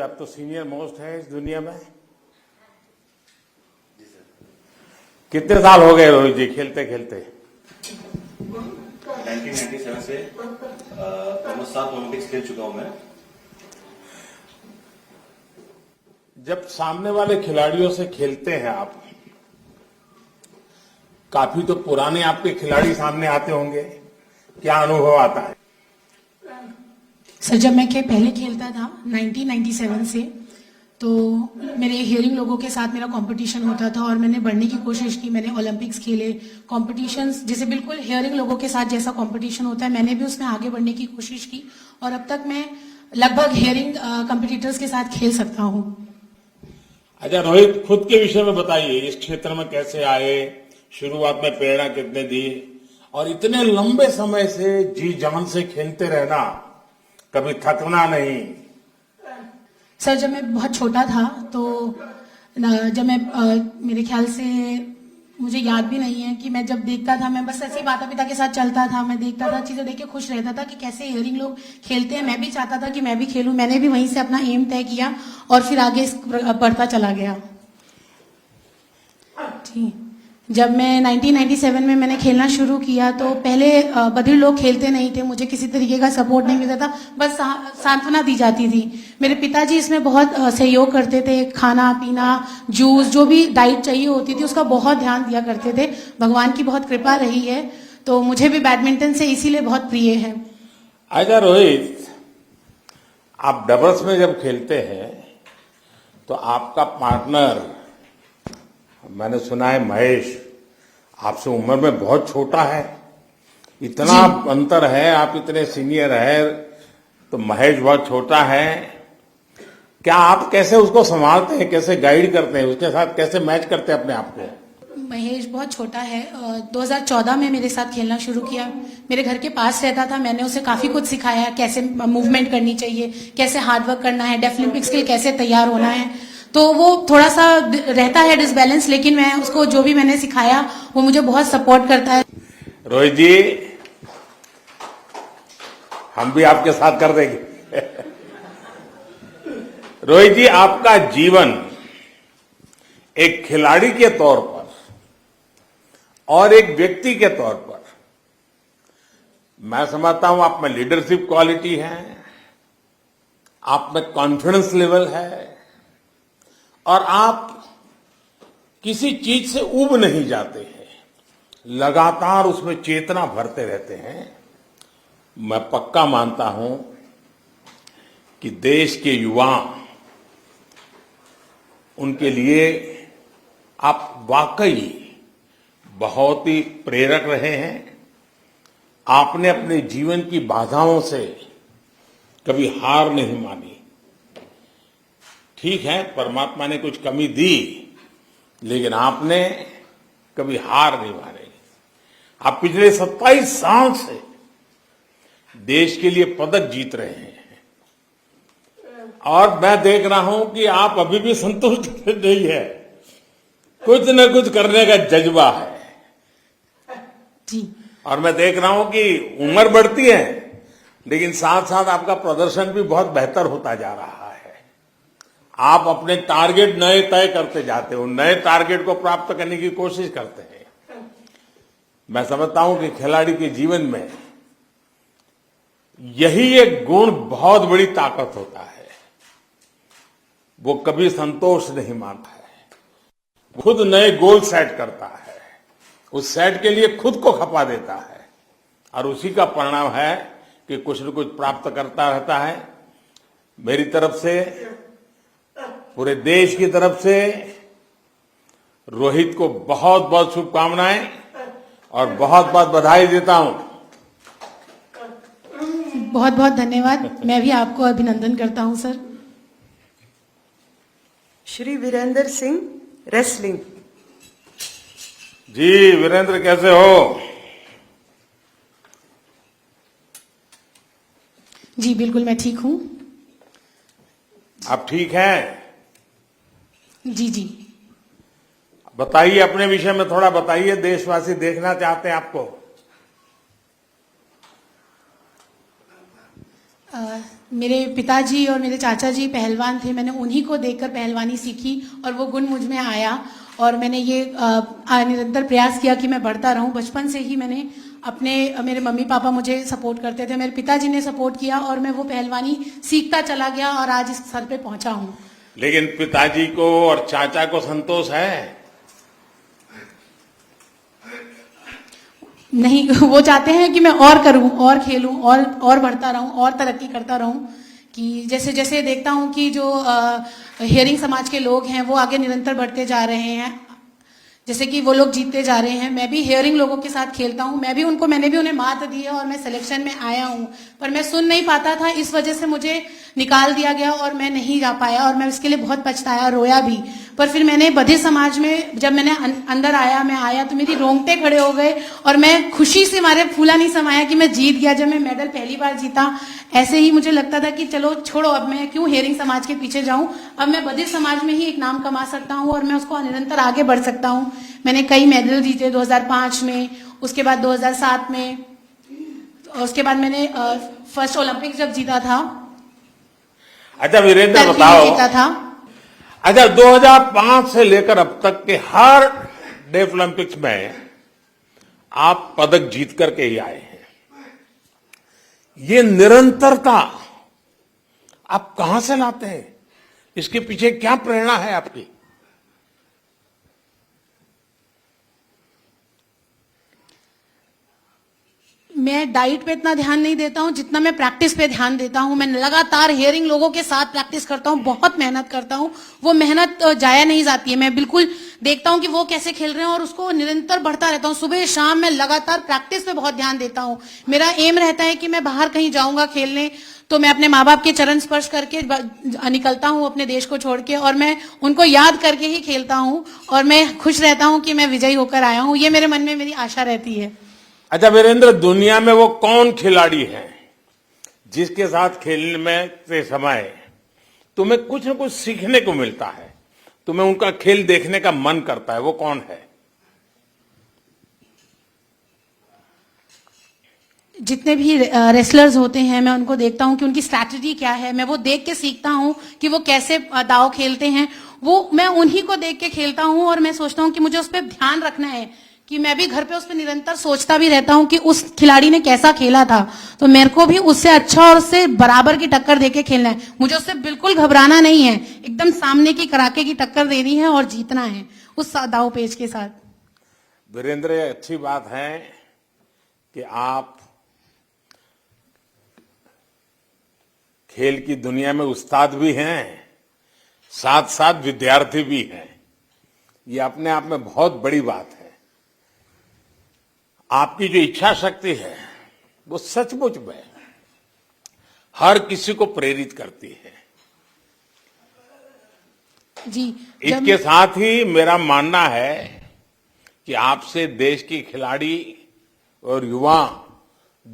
आप तो senior most हैं इस दुनिया में। कितने साल हो गए रोहित जी खेलते खेलते? 1997 से 7 ओलंपिक्स खेल चुका हूं मैं। जब सामने वाले खिलाड़ियों से खेलते हैं आप, काफी तो पुराने आपके खिलाड़ी सामने आते होंगे, क्या अनुभव आता है? सर, जब मैं पहले खेलता था 1997 से, तो मेरे हियरिंग लोगों के साथ मेरा कंपटीशन होता था और मैंने बढ़ने की कोशिश की। मैंने ओलंपिक्स खेले, कॉम्पिटिशन्स जैसे बिल्कुल हियरिंग लोगों के साथ जैसा कंपटीशन होता है, मैंने भी उसमें आगे बढ़ने की कोशिश की और अब तक मैं लगभग हियरिंग कॉम्पिटिटर्स के साथ खेल सकता हूँ। अच्छा रोहित, खुद के विषय में बताइए, इस क्षेत्र में कैसे आए, शुरुआत में प्रेरणा कितने दी और इतने लंबे समय से जी जान से खेलते रहना, कभी थकना नहीं? सर, जब मैं बहुत छोटा था तो जब मैं मेरे ख्याल से मुझे याद भी नहीं है कि मैं जब देखता था, मैं बस ऐसे ही माता पिता के साथ चलता था, मैं देखता था, चीजें देख के खुश रहता था कि कैसे हियरिंग लोग खेलते हैं। मैं भी चाहता था कि मैं भी खेलूं। मैंने भी वहीं से अपना एम तय किया और फिर आगे बढ़ता चला गया। ठीक, जब मैं 1997 में मैंने खेलना शुरू किया तो पहले बधिर लोग खेलते नहीं थे, मुझे किसी तरीके का सपोर्ट नहीं मिलता था, बस सांत्वना दी जाती थी। मेरे पिताजी इसमें बहुत सहयोग करते थे, खाना पीना, जूस, जो भी डाइट चाहिए होती थी उसका बहुत ध्यान दिया करते थे। भगवान की बहुत कृपा रही है, तो मुझे भी बैडमिंटन से इसीलिए बहुत प्रिय है। अच्छा रोहित, आप डबल्स में जब खेलते हैं तो आपका पार्टनर, मैंने सुना है महेश, आपसे उम्र में बहुत छोटा है। इतना अंतर है, आप इतने सीनियर है तो महेश बहुत छोटा है। क्या आप कैसे उसको संभालते हैं, कैसे गाइड करते हैं, उसके साथ कैसे मैच करते हैं अपने आप को? महेश बहुत छोटा है। 2014 में मेरे साथ खेलना शुरू किया, मेरे घर के पास रहता था। मैंने उसे काफी कुछ सिखाया, कैसे मूवमेंट करनी चाहिए, कैसे हार्डवर्क करना है, डेफ ओलंपिक्स के लिए कैसे तैयार होना है। तो वो थोड़ा सा रहता है डिसबैलेंस, लेकिन मैं उसको जो भी मैंने सिखाया वो मुझे बहुत सपोर्ट करता है। रोहित जी, हम भी आपके साथ कर देंगे। रोहित जी, आपका जीवन एक खिलाड़ी के तौर पर और एक व्यक्ति के तौर पर, मैं समझता हूं आप में लीडरशिप क्वालिटी है, आप में कॉन्फिडेंस लेवल है और आप किसी चीज से ऊब नहीं जाते हैं, लगातार उसमें चेतना भरते रहते हैं। मैं पक्का मानता हूं कि देश के युवा, उनके लिए आप वाकई बहुत ही प्रेरक रहे हैं। आपने अपने जीवन की बाधाओं से कभी हार नहीं मानी। ठीक है, परमात्मा ने कुछ कमी दी, लेकिन आपने कभी हार नहीं मानी। आप पिछले 27 साल से देश के लिए पदक जीत रहे हैं और मैं देख रहा हूं कि आप अभी भी संतुष्ट नहीं है, कुछ न कुछ करने का जज्बा है जी। और मैं देख रहा हूं कि उम्र बढ़ती है लेकिन साथ साथ आपका प्रदर्शन भी बहुत बेहतर होता जा रहा है। आप अपने टारगेट नए तय करते जाते हो, नए टारगेट को प्राप्त करने की कोशिश करते हैं। मैं समझता हूं कि खिलाड़ी के जीवन में यही एक गुण बहुत बड़ी ताकत होता है। वो कभी संतोष नहीं मानता है, खुद नए गोल सेट करता है, उस सेट के लिए खुद को खपा देता है और उसी का परिणाम है कि कुछ न कुछ प्राप्त करता रहता है। मेरी तरफ से, पूरे देश की तरफ से रोहित को बहुत बहुत शुभकामनाएं और बहुत बहुत बधाई देता हूं। बहुत बहुत धन्यवाद। मैं भी आपको अभिनंदन करता हूं सर। श्री वीरेंद्र सिंह, रेसलिंग। जी वीरेंद्र, कैसे हो? जी बिल्कुल, मैं ठीक हूं। आप ठीक हैं? जी जी। बताइए, अपने विषय में थोड़ा बताइए, देशवासी देखना चाहते हैं आपको। मेरे पिताजी और मेरे चाचा जी पहलवान थे, मैंने उन्हीं को देखकर पहलवानी सीखी और वो गुण मुझ में आया और मैंने ये निरंतर प्रयास किया कि मैं बढ़ता रहूं। बचपन से ही मैंने मेरे मम्मी पापा मुझे सपोर्ट करते थे, मेरे पिताजी ने सपोर्ट किया और मैं वो पहलवानी सीखता चला गया और आज इस स्तर पे पहुंचा हूं। लेकिन पिताजी को और चाचा को संतोष है? नहीं, वो चाहते हैं कि मैं और करूं, और खेलूं, और बढ़ता रहूं, और तरक्की करता रहूं। कि जैसे जैसे देखता हूं कि जो हियरिंग समाज के लोग हैं वो आगे निरंतर बढ़ते जा रहे हैं, जैसे कि वो लोग जीतते जा रहे हैं, मैं भी हियरिंग लोगों के साथ खेलता हूं, मैंने भी उन्हें मात दी है और मैं सिलेक्शन में आया हूं, पर मैं सुन नहीं पाता था, इस वजह से मुझे निकाल दिया गया और मैं नहीं जा पाया और मैं इसके लिए बहुत पछताया, रोया भी। पर फिर मैंने बधिर समाज में जब मैंने अंदर आया तो मेरी रोंगटे खड़े हो गए और मैं खुशी से मारे फूला नहीं समाया कि मैं जीत गया। जब मैं मेडल पहली बार जीता, ऐसे ही मुझे लगता था कि चलो छोड़ो, अब मैं क्यों हियरिंग समाज के पीछे जाऊं, अब मैं बधिर समाज में ही एक नाम कमा सकता हूं और मैं उसको निरंतर आगे बढ़ सकता हूं। मैंने कई मेडल जीते 2005 में, उसके बाद 2007 में, उसके बाद मैंने फर्स्ट ओलंपिक जब जीता था। अच्छा वीरेंद्र टर्की में बताओ, जीता था। अच्छा 2005 से लेकर अब तक के हर डेफ ओलंपिक्स में आप पदक जीत करके ही आए हैं, ये निरंतरता आप कहां से लाते हैं? इसके पीछे क्या प्रेरणा है आपकी? मैं डाइट पे इतना ध्यान नहीं देता हूं जितना मैं प्रैक्टिस पे ध्यान देता हूं। मैं लगातार हियरिंग लोगों के साथ प्रैक्टिस करता हूं, बहुत मेहनत करता हूं, वो मेहनत जाया नहीं जाती है। मैं बिल्कुल देखता हूं कि वो कैसे खेल रहे हैं और उसको निरंतर बढ़ता रहता हूं। सुबह शाम मैं लगातार प्रैक्टिस पे बहुत ध्यान देता हूं। मेरा एम रहता है कि मैं बाहर कहीं जाऊंगा खेलने तो मैं अपने माँ बाप के चरण स्पर्श करके निकलता हूं अपने देश को छोड़ के, और मैं उनको याद करके ही खेलता हूं और मैं खुश रहता हूं कि मैं विजयी होकर आया हूं। ये मेरे मन में मेरी आशा रहती है। अच्छा वीरेंद्र, दुनिया में वो कौन खिलाड़ी है जिसके साथ खेलने में से समय तुम्हें कुछ न कुछ सीखने को मिलता है, तुम्हें उनका खेल देखने का मन करता है, वो कौन है? जितने भी रेसलर्स होते हैं मैं उनको देखता हूं कि उनकी स्ट्रैटेजी क्या है, मैं वो देख के सीखता हूं कि वो कैसे दाव खेलते हैं, वो मैं उन्हीं को देख के खेलता हूं और मैं सोचता हूं कि मुझे उस पर ध्यान रखना है, कि मैं भी घर पे उस पर निरंतर सोचता भी रहता हूं कि उस खिलाड़ी ने कैसा खेला था, तो मेरे को भी उससे अच्छा और उससे बराबर की टक्कर देके खेलना है। मुझे उससे बिल्कुल घबराना नहीं है, एकदम सामने की कड़ाके की टक्कर देनी है और जीतना है उस दाव पेच के साथ। वीरेंद्र, ये अच्छी बात है कि आप खेल की दुनिया में उस्ताद भी हैं, साथ साथ विद्यार्थी भी हैं। ये अपने आप में बहुत बड़ी बात है। आपकी जो इच्छा शक्ति है वो सचमुच में हर किसी को प्रेरित करती है जी। इसके साथ ही मेरा मानना है कि आपसे देश के खिलाड़ी और युवा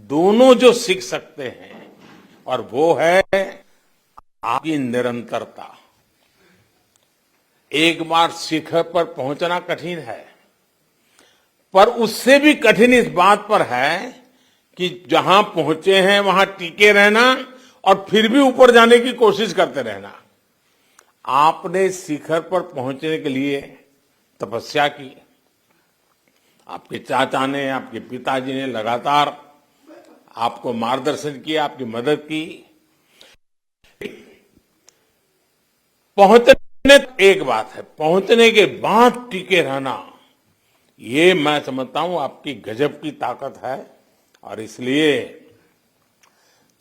दोनों जो सीख सकते हैं, और वो है आपकी निरंतरता। एक बार शिखर पर पहुंचना कठिन है, पर उससे भी कठिन इस बात पर है कि जहां पहुंचे हैं वहां टिके रहना और फिर भी ऊपर जाने की कोशिश करते रहना। आपने शिखर पर पहुंचने के लिए तपस्या की, आपके चाचा ने, आपके पिताजी ने लगातार आपको मार्गदर्शन किया, आपकी मदद की। पहुंचने एक बात है, पहुंचने के बाद टिके रहना, ये मैं समझता हूं आपकी गजब की ताकत है, और इसलिए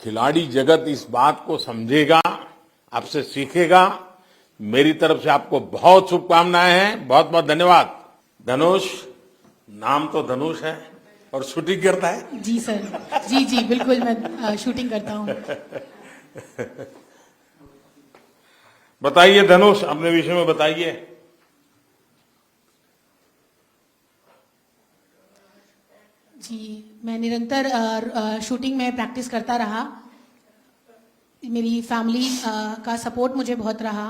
खिलाड़ी जगत इस बात को समझेगा, आपसे सीखेगा। मेरी तरफ से आपको बहुत शुभकामनाएं हैं, बहुत बहुत धन्यवाद। धनुष, नाम तो धनुष है और शूटिंग करता है? जी सर, जी जी बिल्कुल, मैं शूटिंग करता हूँ। बताइए धनुष, अपने विषय में बताइए। जी, मैं निरंतर शूटिंग में प्रैक्टिस करता रहा। मेरी फैमिली का सपोर्ट मुझे बहुत रहा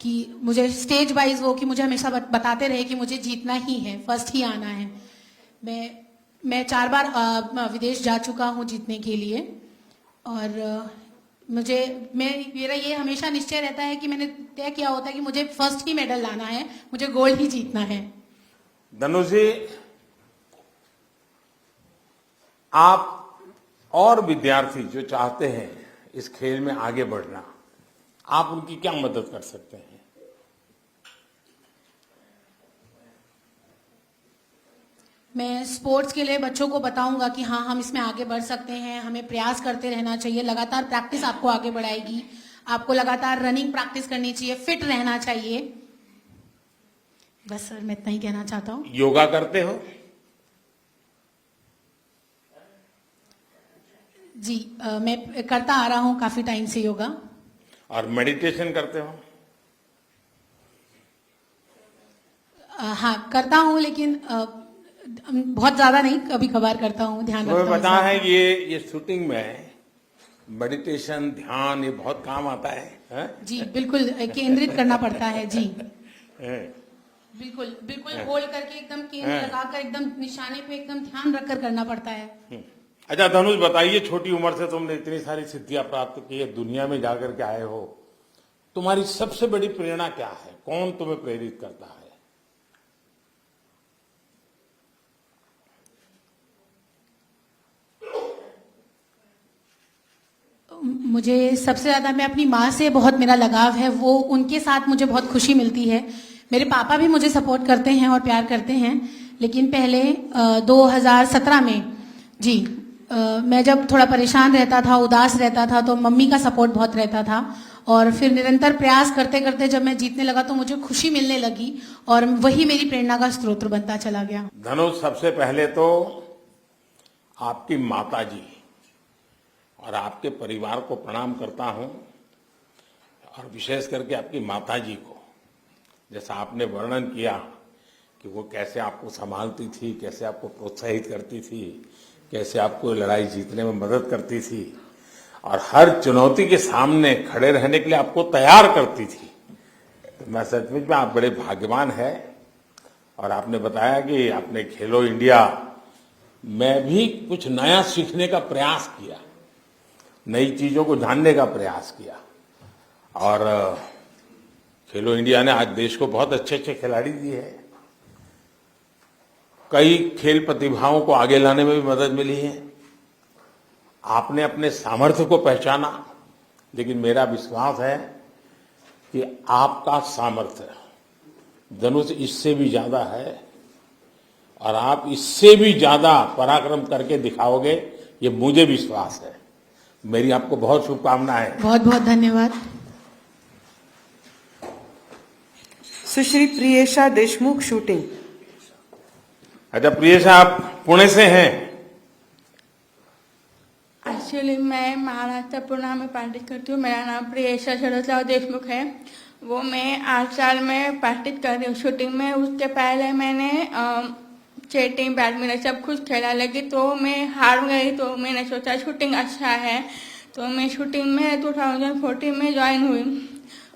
कि मुझे स्टेज वाइज वो कि मुझे हमेशा बताते रहे कि मुझे जीतना ही है, फर्स्ट ही आना है। मैं 4 बार विदेश जा चुका हूँ जीतने के लिए, और मेरा ये हमेशा निश्चय रहता है कि मैंने तय किया होता है कि मुझे फर्स्ट ही मेडल लाना है, मुझे गोल्ड ही जीतना है। धनुष जी, आप और विद्यार्थी जो चाहते हैं इस खेल में आगे बढ़ना, आप उनकी क्या मदद कर सकते हैं? मैं स्पोर्ट्स के लिए बच्चों को बताऊंगा कि हाँ, हम इसमें आगे बढ़ सकते हैं, हमें प्रयास करते रहना चाहिए, लगातार प्रैक्टिस आपको आगे बढ़ाएगी, आपको लगातार रनिंग प्रैक्टिस करनी चाहिए, फिट रहना चाहिए। बस सर, मैं इतना ही कहना चाहता हूँ। योगा करते हो? जी, मैं करता आ रहा हूँ काफी टाइम से योगा। और मेडिटेशन करते हो? हाँ, करता हूँ, लेकिन बहुत ज्यादा नहीं, कभी कभार करता हूँ, ध्यान रखता हूँ। पता है ये शूटिंग में मेडिटेशन, ध्यान, ये बहुत काम आता है? जी बिल्कुल, केंद्रित करना पड़ता है जी। हैं? बिल्कुल बिल्कुल, होल्ड करके एकदम केंद्र लगाकर एकदम निशाने पे एकदम ध्यान रखकर करना पड़ता है। अच्छा धनुष, बताइए, छोटी उम्र से तुमने इतनी सारी सिद्धियां प्राप्त की है, दुनिया में जाकर के आए हो, तुम्हारी सबसे बड़ी प्रेरणा क्या है? कौन तुम्हें प्रेरित करता है? मुझे सबसे ज्यादा, मैं अपनी माँ से बहुत मेरा लगाव है, वो उनके साथ मुझे बहुत खुशी मिलती है। मेरे पापा भी मुझे सपोर्ट करते हैं और प्यार करते हैं, लेकिन पहले 2017 में जी, मैं जब थोड़ा परेशान रहता था, उदास रहता था, तो मम्मी का सपोर्ट बहुत रहता था, और फिर निरंतर प्रयास करते करते जब मैं जीतने लगा तो मुझे खुशी मिलने लगी, और वही मेरी प्रेरणा का स्रोत बनता चला गया। धनुष, सबसे पहले तो आपकी माता जी और आपके परिवार को प्रणाम करता हूं, और विशेष करके आपकी माता जी को, जैसा आपने वर्णन किया कि वो कैसे आपको संभालती थी, कैसे आपको प्रोत्साहित करती थी, कैसे आपको लड़ाई जीतने में मदद करती थी, और हर चुनौती के सामने खड़े रहने के लिए आपको तैयार करती थी। तो मैं सचमुच में आप बड़े भाग्यवान हैं। और आपने बताया कि आपने खेलो इंडिया में भी कुछ नया सीखने का प्रयास किया, नई चीजों को जानने का प्रयास किया, और खेलो इंडिया ने आज देश को बहुत अच्छे अच्छे खिलाड़ी दिए हैं। कई खेल प्रतिभाओं को आगे लाने में भी मदद मिली है। आपने अपने सामर्थ्य को पहचाना, लेकिन मेरा विश्वास है कि आपका सामर्थ्य धनुष इससे भी ज्यादा है, और आप इससे भी ज्यादा पराक्रम करके दिखाओगे, ये मुझे विश्वास है। मेरी आपको बहुत शुभकामनाएं। बहुत बहुत धन्यवाद। सुश्री प्रियेशा देशमुख, शूटिंग। अच्छा प्रियेशा, आप पुणे से हैं? एक्चुअली मैं महाराष्ट्र पुणे में प्रैक्टिस करती हूँ। मेरा नाम प्रियेशा शरदराव देशमुख है। वो मैं 8 साल में प्रैक्टिस कर रही हूँ शूटिंग में। उसके पहले मैंने चेटिंग, बैडमिंटन सब कुछ खेला, लेकिन तो मैं हार गई। तो मैंने सोचा शूटिंग अच्छा है, तो मैं शूटिंग में 2014 में ज्वाइन हुई।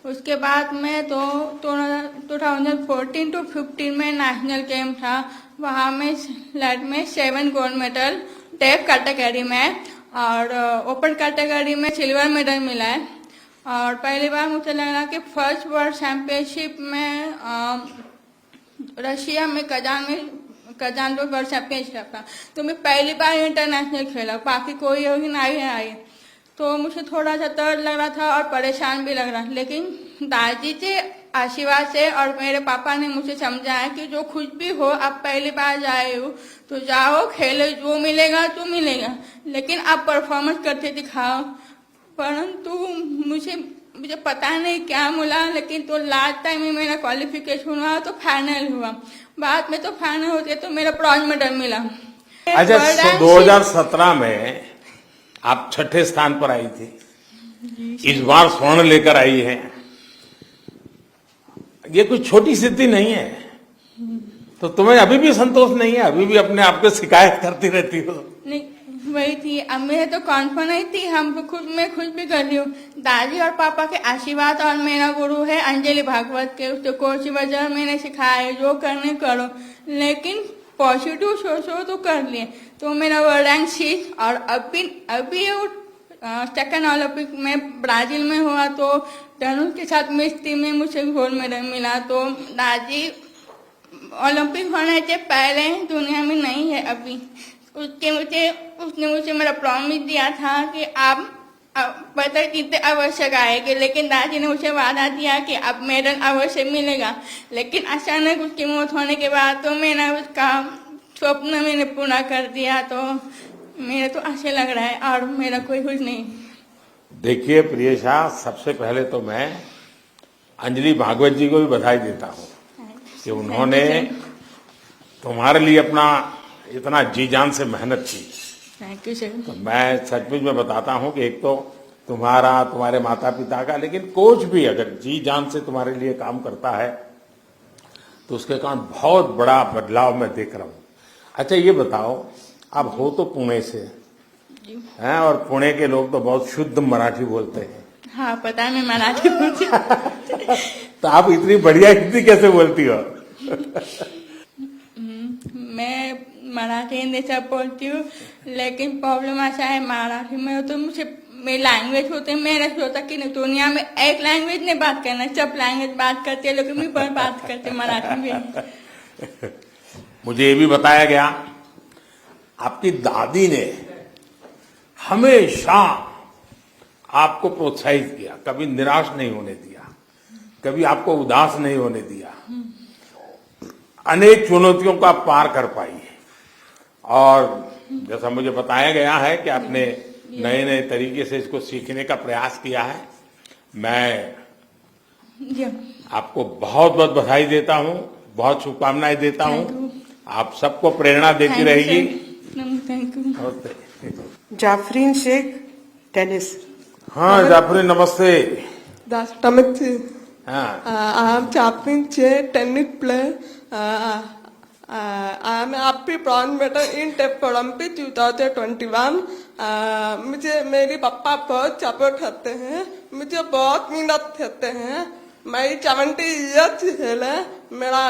उसके बाद मैं तो 2014 to 15 में नेशनल गेम था, वहाँ में स्लेट में 7 गोल्ड मेडल टेप कैटेगरी में, और ओपन कैटेगरी में सिल्वर मेडल मिला है। और पहली बार मुझे लगा कि फर्स्ट वर्ल्ड चैंपियनशिप में रशिया में कजान वर्ल्ड चैंपियनशिप था, तो मैं पहली बार इंटरनेशनल खेला, बाकी कोई नहीं आई। तो मुझे थोड़ा सा डर लग रहा था और परेशान भी लग रहा, लेकिन दादी के आशीर्वाद से और मेरे पापा ने मुझे समझाया कि जो कुछ भी हो, आप पहली बार जाए हो तो जाओ, खेलो, जो मिलेगा तो मिलेगा, लेकिन आप परफॉर्मेंस करके दिखाओ। परंतु मुझे पता नहीं क्या मिला, लेकिन तो लास्ट टाइम में मेरा क्वालिफिकेशन हुआ तो फाइनल हुआ। बाद में तो फाइनल होते तो मेरा ब्रॉन्ज मेडल मिला। अच्छा, 2017 में आप 6ठे स्थान पर आई थी, इस बार स्वर्ण लेकर आई है। ये कोई छोटी सिद्धि नहीं है, तो तुम्हें अभी भी संतोष नहीं है? अभी भी अपने आप को शिकायत करती रहती हो? नहीं, वही थी, अब मेरे तो कॉन्फिडेंस थी, हम खुद में खुद भी कर रही हूँ। दादी और पापा के आशीर्वाद और मेरा गुरु है अंजलि भागवत के, उसके कोच की वजह मैंने सिखाया जो करने करो, लेकिन पॉजिटिव सोचो तो कर लिए। तो मेरा वो रैंक 6, और अभी सेकंड ओलंपिक में ब्राजील में हुआ तो धनुष के साथ मिक्स टीम में मुझे गोल्ड मेडल मिला। तो दादी ओलंपिक होने से पहले दुनिया में नहीं है अभी। उसने मुझे मेरा प्रॉमिस दिया था कि आप पदक जीतते अवश्य आएंगे, लेकिन दादी ने मुझे वादा दिया कि अब मेडल अवश्य मिलेगा। लेकिन अचानक उसकी मौत होने के बाद तो मैंने उसका स्वप्न मैंने पूरा कर दिया। तो मेरे तो अच्छा लग रहा है और मेरा कोई कुछ नहीं। देखिए प्रियेशा, सबसे पहले तो मैं अंजलि भागवत जी को भी बधाई देता हूँ कि उन्होंने तुम्हारे लिए अपना इतना जी जान से मेहनत की। Thank you sir. तो मैं सचमुच में बताता हूँ कि एक तो तुम्हारा, तुम्हारे माता पिता का, लेकिन कोच भी अगर जी जान से तुम्हारे लिए काम करता है तो उसके कारण बहुत बड़ा बदलाव मैं देख रहा हूँ। अच्छा ये बताओ, आप हो तो पुणे से हैं और पुणे के लोग तो बहुत शुद्ध मराठी बोलते हैं। हाँ पता है, मैं मराठी बोलती हूँ। तो आप इतनी बढ़िया हिंदी कैसे बोलती हो? मैं मराठी हिंदी सब बोलती हूँ, लेकिन प्रॉब्लम ऐसा है मराठी में तो मुझे मेरी लैंग्वेज होते हैं, मेरा होता कि दुनिया में एक लैंग्वेज नहीं बात करना, सब लैंग्वेज बात करते हैं, लेकिन मैं पर बात करते मराठी में। मुझे ये भी बताया गया आपकी दादी ने हमेशा आपको प्रोत्साहित किया, कभी निराश नहीं होने दिया, कभी आपको उदास नहीं होने दिया। अनेक चुनौतियों को आप पार कर पाई और जैसा मुझे बताया गया है कि आपने नए नए तरीके से इसको सीखने का प्रयास किया है। मैं आपको बहुत बहुत बधाई देता हूँ, बहुत शुभकामनाएं देता हूँ। आप सबको प्रेरणा देती रहेगी। Thank you. Jafreen Shaikh, tennis. हाँ जाफरीन, नमस्ते। Namaste. हाँ, I am Chaplin Che, tennis player. I am happy bronze medal in Tep Olympic 2021. मुझे मेरे पापा बहुत सपोर्ट करते हैं, मुझे बहुत मेहनत करते हैं। मैं 70 ईयर्स खेला, मेरा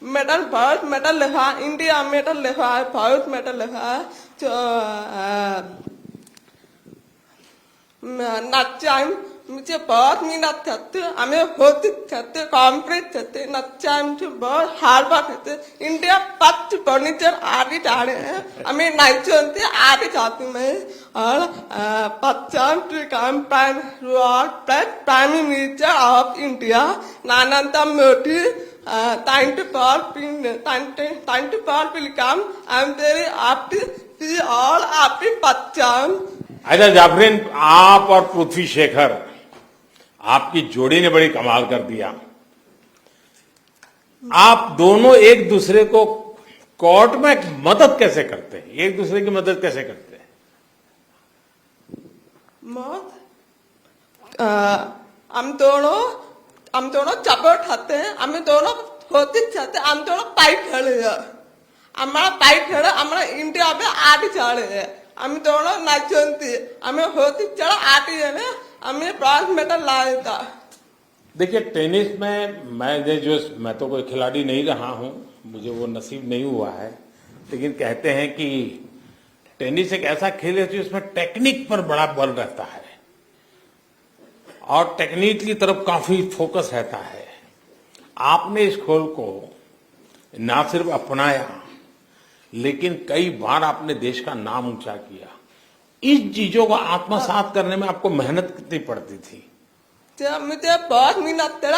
मेडल बहुत मेडल लिखा, इंडिया मेडल लिखा है, बहुत मेडल लिखा है। तो नाचाई मुझे बहुत मेहनत करते, हमें होती करते, कॉम्प्लीट करते, नच्चा मुझे बहुत हार्ड वर्क करते। इंडिया 5 फर्नीचर आगे जा रहे हैं, हमें नहीं चलते आगे जाती मैं। और 50 prime minister of India Narendra Modi, thank you for welcome. I am very happy to all happy Pacham. अच्छा जाफरीन, आप और पृथ्वी शेखर, आपकी जोड़ी ने बड़ी कमाल कर दिया। आप दोनों एक दूसरे को कोर्ट में मदद कैसे करते हैं, एक दूसरे की मदद कैसे करते हैं? मौत हम दोनों सपोर्ट खाते हैं, हम दोनों होती चाहते, हम दोनों फाइट खड़े हैं। हमारा फाइट खड़े, हमारा इंडिया में आगे चढ़े हैं, हम दोनों नाचती, हमें होती चढ़ा आगे है, हमें ब्रॉन्ज मेडल लाया था। देखिए टेनिस में मैं तो कोई खिलाड़ी नहीं रहा हूं, मुझे वो नसीब नहीं हुआ है, लेकिन कहते हैं कि टेनिस एक ऐसा खेल है जिसमें टेक्निक पर बड़ा बल रहता है और टेक्निक की तरफ काफी फोकस रहता है। आपने इस खेल को ना सिर्फ अपनाया, लेकिन कई बार आपने देश का नाम ऊंचा किया। इस चीजों को आत्मसात करने में आपको मेहनत कितनी पड़ती थी? मुझे बहुत मेहनत थे,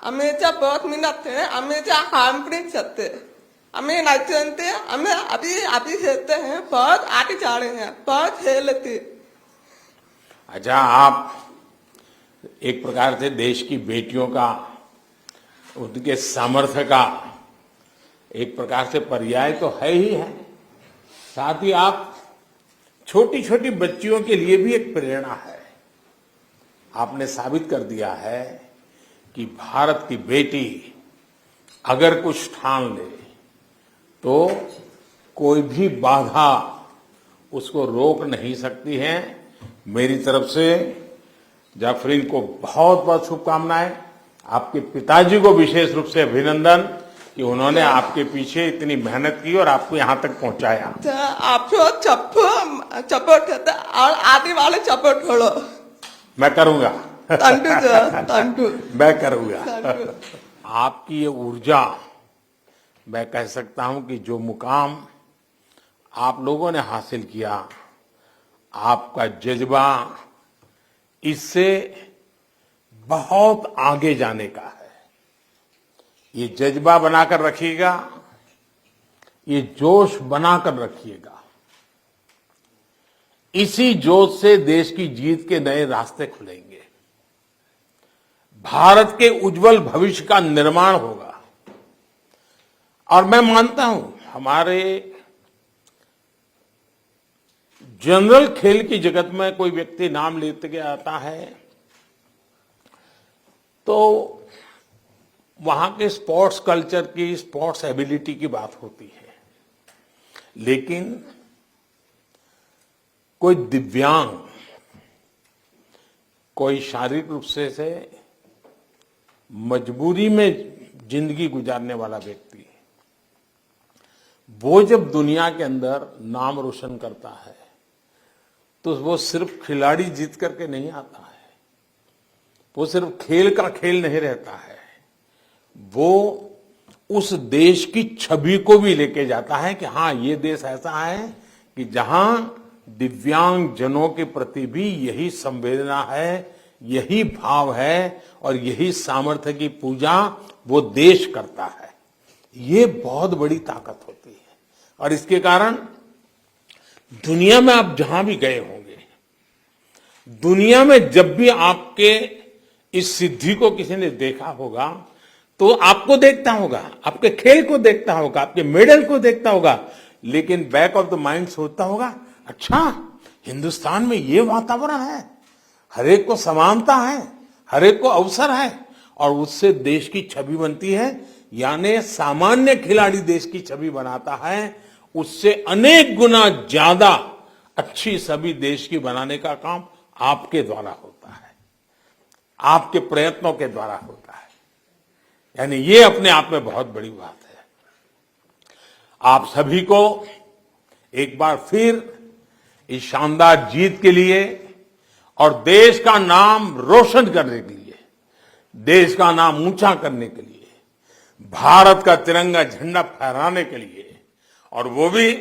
हमेशा बहुत मेहनत थे, हमेशा कॉम्प्लीट करते, हमें नाचते, हमें अभी खेलते हैं, बहुत आगे जा रहे हैं, बहुत खेलते। अच्छा, आप एक प्रकार से देश की बेटियों का, उनके सामर्थ्य का एक प्रकार से पर्याय तो है ही है, साथ ही आप छोटी छोटी बच्चियों के लिए भी एक प्रेरणा है। आपने साबित कर दिया है कि भारत की बेटी अगर कुछ ठान ले तो कोई भी बाधा उसको रोक नहीं सकती है। मेरी तरफ से जाफरीन को बहुत बहुत शुभकामनाएं, आपके पिताजी को विशेष रूप से अभिनंदन कि उन्होंने आपके पीछे इतनी मेहनत की और आपको यहाँ तक पहुंचाया। तो आपको सपोर्ट करते और आगे वाले सपोर्ट करो। मैं करूंगा। Thank you sir, thank you. मैं करूंगा। Thank you. आपकी ये ऊर्जा, मैं कह सकता हूं कि जो मुकाम आप लोगों ने हासिल किया, आपका जज्बा इससे बहुत आगे जाने का है। ये जज्बा बनाकर रखिएगा, ये जोश बनाकर रखिएगा। इसी जोश से देश की जीत के नए रास्ते खुलेंगे, भारत के उज्जवल भविष्य का निर्माण होगा। और मैं मानता हूं हमारे जनरल खेल की जगत में कोई व्यक्ति नाम लेते के आता है तो वहां के स्पोर्ट्स कल्चर की, स्पोर्ट्स एबिलिटी की बात होती है, लेकिन कोई दिव्यांग, कोई शारीरिक रूप से मजबूरी में जिंदगी गुजारने वाला व्यक्ति, वो जब दुनिया के अंदर नाम रोशन करता है तो वो सिर्फ खिलाड़ी जीत करके नहीं आता है, वो सिर्फ खेल का खेल नहीं रहता है, वो उस देश की छवि को भी लेके जाता है कि हाँ, ये देश ऐसा है कि जहां दिव्यांग जनों के प्रति भी यही संवेदना है, यही भाव है और यही सामर्थ्य की पूजा वो देश करता है। ये बहुत बड़ी ताकत होती है और इसके कारण दुनिया में आप जहां भी गए होंगे, दुनिया में जब भी आपके इस सिद्धि को किसी ने देखा होगा तो आपको देखता होगा, आपके खेल को देखता होगा, आपके मेडल को देखता होगा, लेकिन बैक ऑफ द माइंड सोचता होगा, अच्छा हिंदुस्तान में ये वातावरण है, हर एक को समानता है, हर एक को अवसर है और उससे देश की छवि बनती है। यानी सामान्य खिलाड़ी देश की छवि बनाता है, उससे अनेक गुना ज्यादा अच्छी छवि देश की बनाने का काम आपके द्वारा होता है, आपके प्रयत्नों के द्वारा होता है। यानी ये अपने आप में बहुत बड़ी बात है। आप सभी को एक बार फिर इस शानदार जीत के लिए और देश का नाम रोशन करने के लिए, देश का नाम ऊंचा करने के लिए, भारत का तिरंगा झंडा फहराने के लिए, और वो भी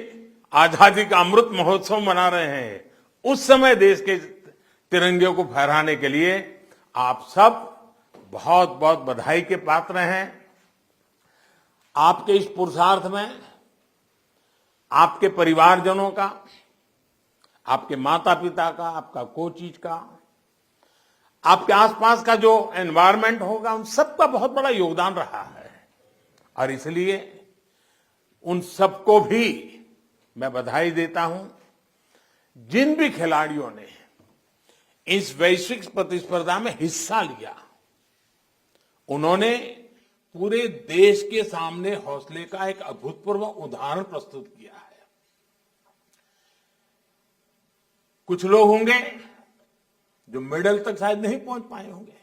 आजादी का अमृत महोत्सव मना रहे हैं, उस समय देश के तिरंगे को फहराने के लिए आप सब बहुत बहुत बधाई के पात्र हैं। आपके इस पुरुषार्थ में आपके परिवारजनों का, आपके माता पिता का, आपका कोचिज का, आपके आसपास का जो एनवायरनमेंट होगा, उन सबका बहुत बड़ा योगदान रहा है और इसलिए उन सबको भी मैं बधाई देता हूं। जिन भी खिलाड़ियों ने इस वैश्विक प्रतिस्पर्धा में हिस्सा लिया, उन्होंने पूरे देश के सामने हौसले का एक अभूतपूर्व उदाहरण प्रस्तुत किया है। कुछ लोग होंगे जो मेडल तक शायद नहीं पहुंच पाए होंगे,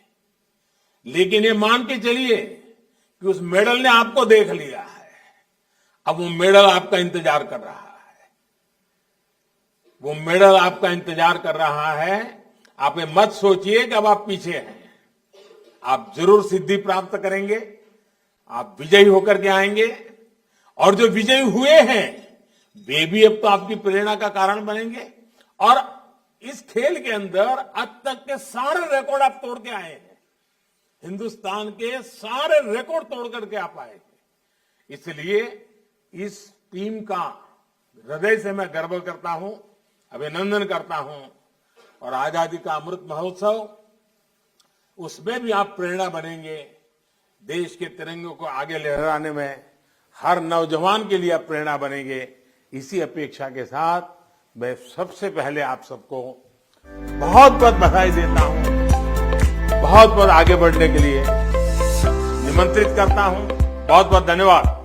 लेकिन ये मान के चलिए कि उस मेडल ने आपको देख लिया है। अब वो मेडल आपका इंतजार कर रहा है, वो मेडल आपका इंतजार कर रहा है। आप ये मत सोचिए कि अब आप पीछे हैं, आप जरूर सिद्धि प्राप्त करेंगे, आप विजयी होकर के आएंगे और जो विजयी हुए हैं वे भी अब तो आपकी प्रेरणा का कारण बनेंगे। और इस खेल के अंदर आज तक के सारे रिकॉर्ड आप तोड़ के आए हैं, हिंदुस्तान के सारे रिकॉर्ड तोड़ करके आप आए हैं। इसलिए इस टीम का हृदय से मैं गर्व करता हूं, अभिनंदन करता हूं और आजादी का अमृत महोत्सव, उसमें भी आप प्रेरणा बनेंगे। देश के तिरंगे को आगे लहराने में हर नौजवान के लिए आप प्रेरणा बनेंगे। इसी अपेक्षा के साथ मैं सबसे पहले आप सबको बहुत बहुत बधाई देता हूं, बहुत बहुत आगे बढ़ने के लिए निमंत्रित करता हूं। बहुत बहुत धन्यवाद।